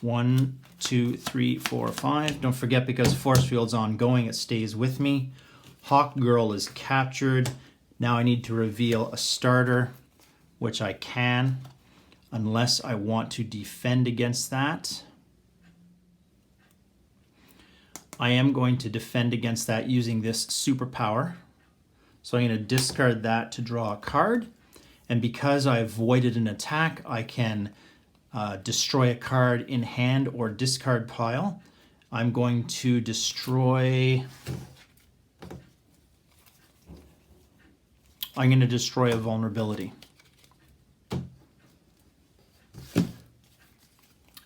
1, 2, 3, 4, 5. Don't forget, because force field's ongoing, it stays with me. Hawk Girl is captured. Now I need to reveal a starter, which I can, unless I want to defend against that. I am going to defend against that using this superpower. So I'm going to discard that to draw a card. And because I avoided an attack, I can destroy a card in hand or discard pile. I'm going to destroy... I'm going to destroy a vulnerability.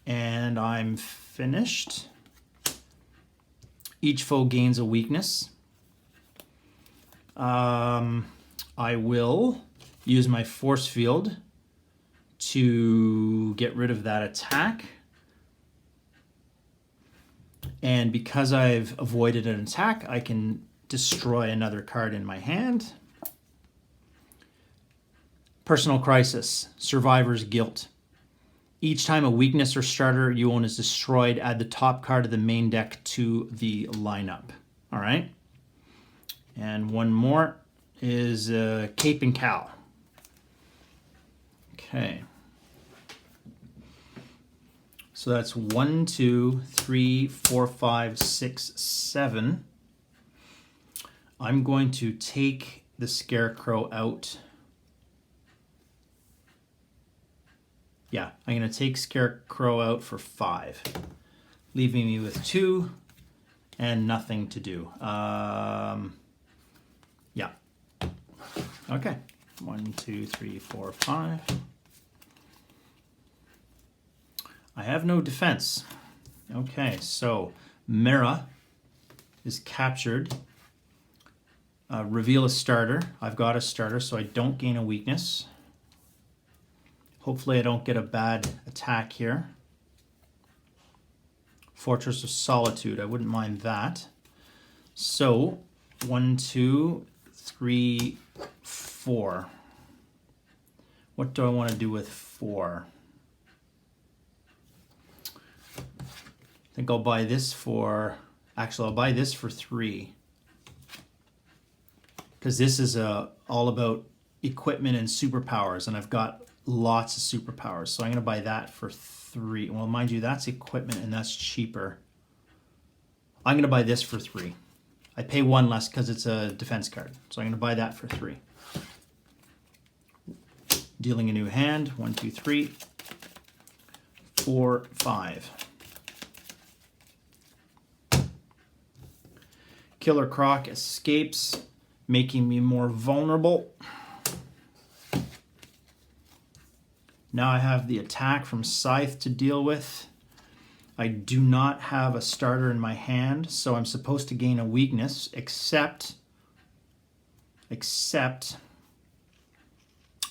And I'm finished. Each foe gains a weakness. I will use my force field to get rid of that attack. And because I've avoided an attack, I can destroy another card in my hand. Personal Crisis, Survivor's Guilt. Each time a weakness or starter you own is destroyed, add the top card of the main deck to the lineup. All right. And one more is Cape and Cow. Okay. So that's 1, 2, 3, 4, 5, 6, 7. I'm going to take the Scarecrow out. Yeah, I'm going to take Scarecrow out for 5, leaving me with 2 and nothing to do. Yeah. Okay. 1, 2, 3, 4, 5. I have no defense. Okay, so Mira is captured. Reveal a starter. I've got a starter, so I don't gain a weakness. Hopefully I don't get a bad attack here. Fortress of Solitude, I wouldn't mind that. So 1, 2, 3, 4. What do I want to do with 4? I think I'll buy this for, actually I'll buy this for 3. Because this is all about equipment and superpowers, and I've got lots of superpowers. So I'm going to buy that for 3. Well, mind you, that's equipment and that's cheaper. I'm going to buy this for 3. I pay 1 less because it's a defense card. So I'm going to buy that for 3. Dealing a new hand. 1, 2, 3, 4, 5. Killer Croc escapes, making me more vulnerable. Now I have the attack from Scythe to deal with. I do not have a starter in my hand, so I'm supposed to gain a weakness, except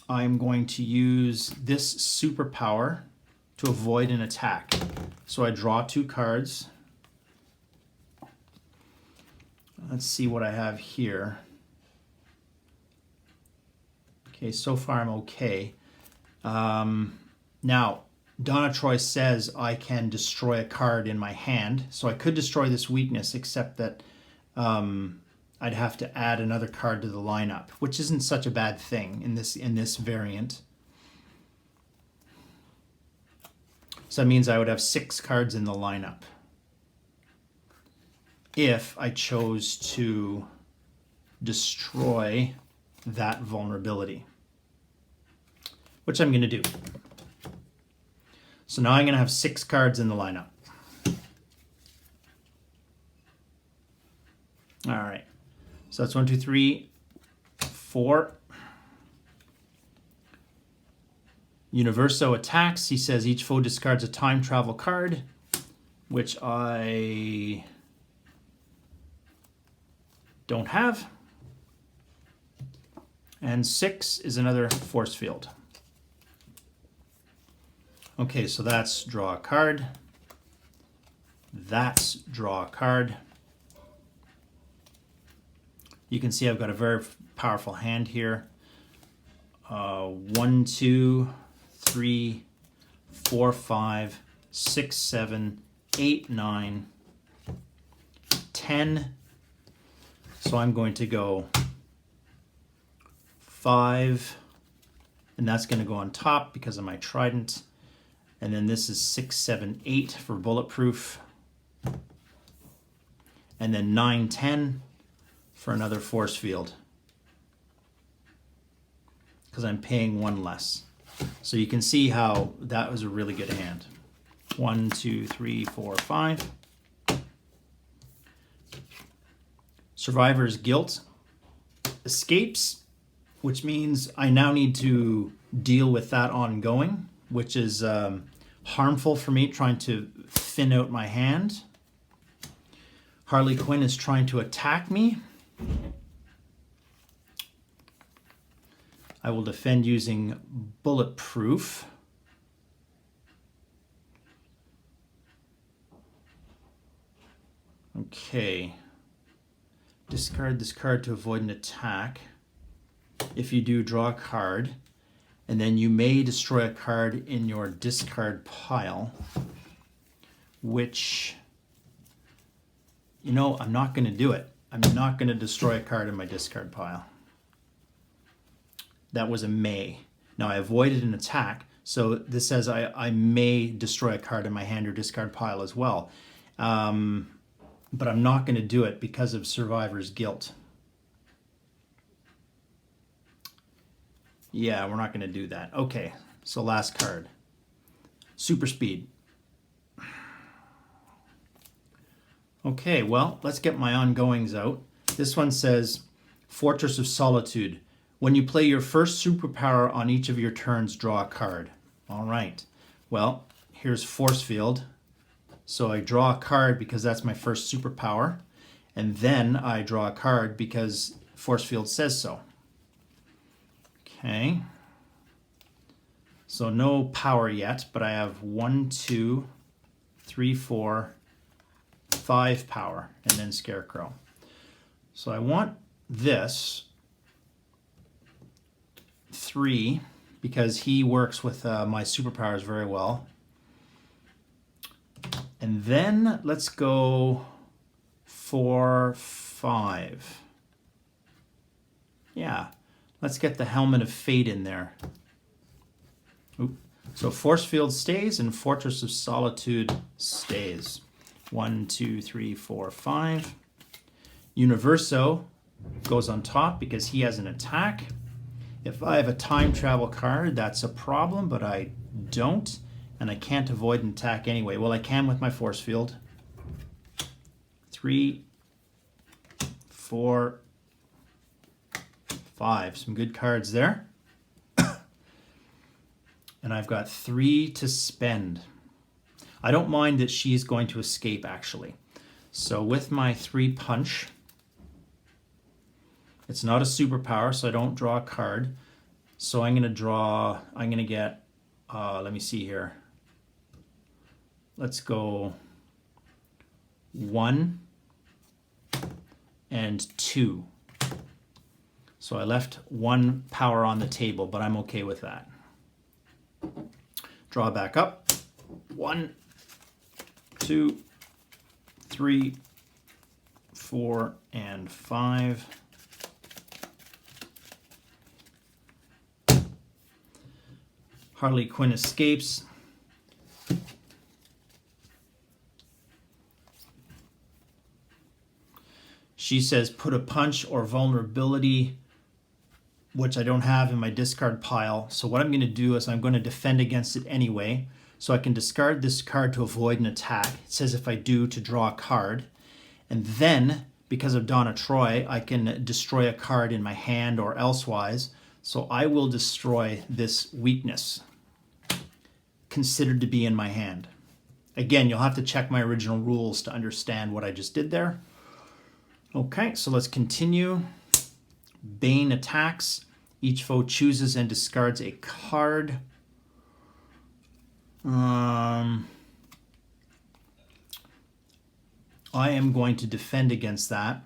I'm going to use this superpower to avoid an attack. So I draw 2 cards. Let's see what I have here. Okay, so far I'm okay. Now, Donna Troy says I can destroy a card in my hand, so I could destroy this weakness, except that I'd have to add another card to the lineup, which isn't such a bad thing in this variant. So that means I would have 6 cards in the lineup if I chose to destroy that vulnerability, which I'm going to do. So now I'm going to have 6 cards in the lineup. All right. So that's 1, 2, 3, 4. Universo attacks. He says each foe discards a time travel card, which I don't have. And 6 is another force field. Okay, so that's draw a card. That's draw a card. You can see I've got a very powerful hand here. 1, 2, 3, 4, 5, 6, 7, 8, 9, 10. So I'm going to go 5, and that's going to go on top because of my trident. And then this is 6, 7, 8 for bulletproof. And then 9, 10 for another force field, because I'm paying 1 less. So you can see how that was a really good hand. 1, 2, 3, 4, 5. Survivor's Guilt escapes, which means I now need to deal with that ongoing, which is harmful for me, trying to thin out my hand. Harley Quinn is trying to attack me. I will defend using bulletproof. Okay. Discard this card to avoid an attack. If you do, draw a card. And then you may destroy a card in your discard pile, which, you know, I'm not going to do it. I'm not going to destroy a card in my discard pile. That was a may. Now I avoided an attack, so this says I may destroy a card in my hand or discard pile as well. But I'm not going to do it because of Survivor's Guilt. Yeah, we're not going to do that. Okay, so last card. Super Speed. Okay, well, let's get my ongoings out. This one says, Fortress of Solitude. When you play your first superpower on each of your turns, draw a card. All right. Well, here's Force Field. So I draw a card because that's my first superpower. And then I draw a card because Force Field says so. Okay. So no power yet, but I have 1, 2, 3, 4, 5 power, and then Scarecrow. So I want this 3 because he works with my superpowers very well. And then let's go 4, 5. Yeah, let's get the Helmet of Fate in there. Oop. So Force Field stays and Fortress of Solitude stays. 1, 2, 3, 4, 5. Universo goes on top because he has an attack. If I have a time travel card, that's a problem, but I don't, and I can't avoid an attack anyway. Well, I can with my force field. 3, 4, 5. Some good cards there. And I've got 3 to spend. I don't mind that she's going to escape, actually. So with my 3 punch, it's not a superpower, so I don't draw a card. So I'm going to get, let me see here. Let's go 1 and 2. So I left 1 power on the table, but I'm okay with that. Draw back up. 1, 2, 3, 4, and 5. Harley Quinn escapes. She says put a punch or vulnerability, which I don't have in my discard pile. So what I'm going to do is I'm going to defend against it anyway. So I can discard this card to avoid an attack. It says if I do, to draw a card. And then, because of Donna Troy, I can destroy a card in my hand or elsewise. So I will destroy this weakness considered to be in my hand. Again, you'll have to check my original rules to understand what I just did there. Okay, so let's continue. Bane attacks. Each foe chooses and discards a card. I am going to defend against that.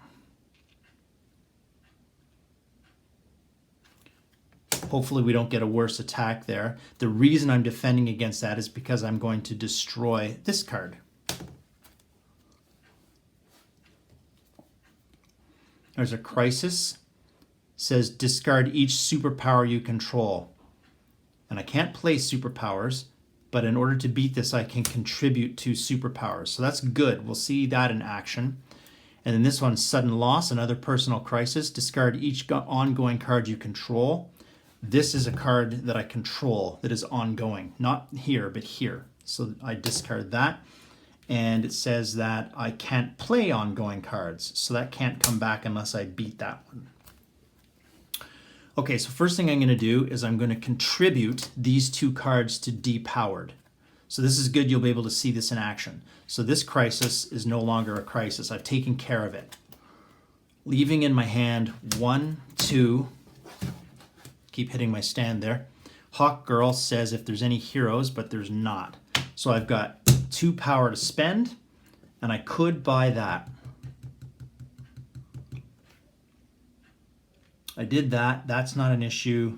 Hopefully we don't get a worse attack there. The reason I'm defending against that is because I'm going to destroy this card. There's a crisis. It says discard each superpower you control. And I can't play superpowers, but in order to beat this, I can contribute to superpowers. So that's good. We'll see that in action. And then this one, sudden loss, another personal crisis. Discard each ongoing card you control. This is a card that I control that is ongoing. Not here, but here. So I discard that. And it says that I can't play ongoing cards. So that can't come back unless I beat that one. Okay, so first thing I'm going to do is I'm going to contribute these two cards to depowered. So this is good. You'll be able to see this in action. So this crisis is no longer a crisis. I've taken care of it. Leaving in my hand 1, 2. Keep hitting my stand there. Hawk Girl says if there's any heroes, but there's not. So I've got 2 power to spend, and I could buy that. I did that. That's not an issue.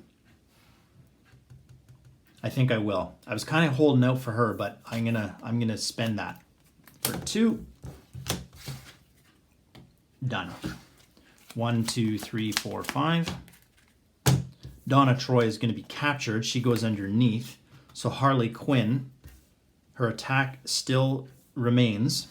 I think I will. I was kind of holding out for her, but I'm gonna spend that for 2. Done. 1, 2, 3, 4, 5. Donna Troy is going to be captured. She goes underneath. So Harley Quinn, her attack still remains.